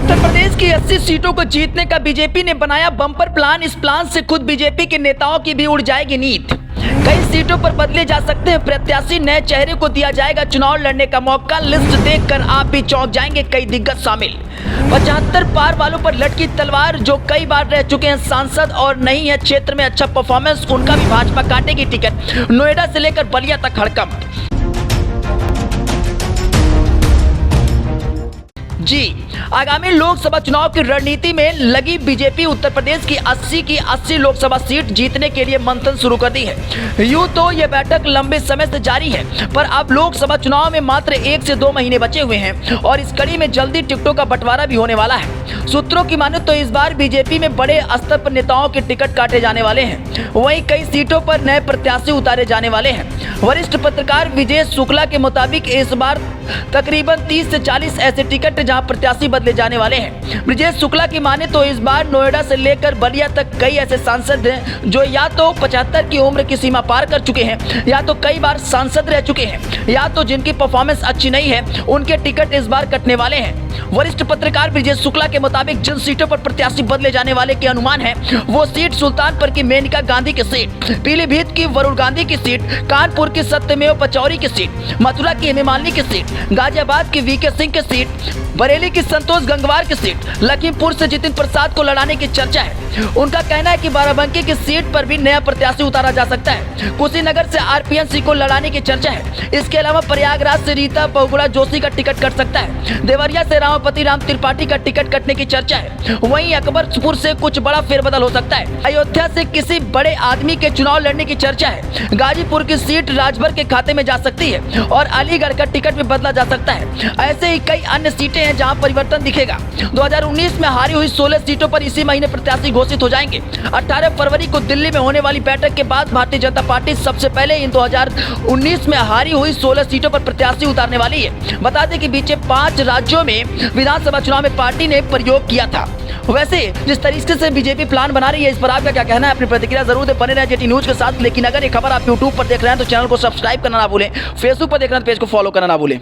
उत्तर प्रदेश की 80 सीटों को जीतने का बीजेपी ने बनाया बम्पर प्लान। इस प्लान से खुद बीजेपी के नेताओं की भी उड़ जाएगी नींद। कई सीटों पर बदले जा सकते हैं प्रत्याशी, नए चेहरे को दिया जाएगा चुनाव लड़ने का मौका। लिस्ट देखकर आप भी चौंक जाएंगे, कई दिग्गज शामिल। 75 पार वालों पर लटकी तलवार, जो कई बार रह चुके हैं सांसद और नहीं है क्षेत्र में अच्छा परफॉर्मेंस, उनका भी भाजपा काटेगी टिकट। नोएडा से लेकर बलिया तक हड़कंप। जी, आगामी लोकसभा चुनाव की रणनीति में लगी बीजेपी। उत्तर प्रदेश की 80 लोकसभा सीट जीतने के लिए मंथन शुरू कर दी है। यूं तो यह बैठक लंबे समय से जारी है, पर अब लोकसभा चुनाव में मात्र 1 से 2 महीने बचे हुए हैं और इस कड़ी में जल्दी टिकटों का बंटवारा भी होने वाला है। सूत्रों की माने तो इस बार बीजेपी में बड़े स्तर पर नेताओं के टिकट काटे जाने वाले हैं। वहीं कई सीटों पर नए प्रत्याशी उतारे जाने वाले हैं। वरिष्ठ पत्रकार विजय शुक्ला के मुताबिक इस बार तकरीबन 30 से 40 ऐसे टिकट जहां प्रत्याशी बदले जाने वाले हैं। विजय शुक्ला की माने तो इस बार नोएडा से लेकर बलिया तक कई ऐसे सांसद हैं जो या तो 75 की उम्र की सीमा पार कर चुके हैं, या तो कई बार सांसद रह चुके हैं, या तो जिनकी परफॉर्मेंस अच्छी नहीं है, उनके टिकट इस बार कटने वाले हैं। वरिष्ठ पत्रकार विजय शुक्ला के मुताबिक जिन सीटों पर प्रत्याशी बदले जाने वाले के अनुमान है, वो सीट सुल्तानपुर की मेनका गांधी की सीट, पीलीभीत की वरुण गांधी की सीट, कानपुर की सत्यमेव पचौरी की सीट, मथुरा की हेमा मालिनी की सीट, गाजियाबाद की वीके सिंह की सीट, बरेली की संतोष गंगवार की सीट, लखीमपुर से जितिन प्रसाद को लड़ाने की चर्चा है। उनका कहना है कि बाराबंकी की सीट पर भी नया प्रत्याशी उतारा जा सकता है। कुशीनगर से आरपीएन सिंह को लड़ाने की चर्चा है। इसके अलावा प्रयागराज से रीता बहुगुणा जोशी का टिकट कट सकता है। देवरिया से रामापति राम त्रिपाठी का टिकट कटने की चर्चा है। वहीं अकबरपुर से कुछ बड़ा फेरबदल हो सकता है। अयोध्या से किसी बड़े आदमी के चुनाव लड़ने की चर्चा है। गाजीपुर की सीट राजभर के खाते में जा सकती है और अलीगढ़ का टिकट भी बदला जा सकता है। ऐसे ही कई अन्य सीटें हैं जहां परिवर्तन दिखेगा। 2019 में हारी हुई 16 सीटों पर इसी महीने प्रत्याशी घोषित हो जाएंगे। 18 फरवरी को दिल्ली में होने वाली बैठक के बाद भारतीय जनता पार्टी सबसे पहले इन 2019 में हारी हुई 16 सीटों पर प्रत्याशी उतारने वाली है। बता दें कि बीते 5 राज्यों में विधानसभा चुनाव में पार्टी ने प्रयोग किया था। वैसे जिस तरीके से बीजेपी प्लान बना रही है, इस पर आपका क्या कहना है? अपनी प्रतिक्रिया जरूर बने रहे जेटी न्यूज के साथ। लेकिन अगर ये खबर आप यूट्यूब पर देख रहे हैं तो चैनल को सब्सक्राइब करना ना भूलें, फेसबुक पर देख रहे हैं तो पेज को फॉलो करना ना भूलें।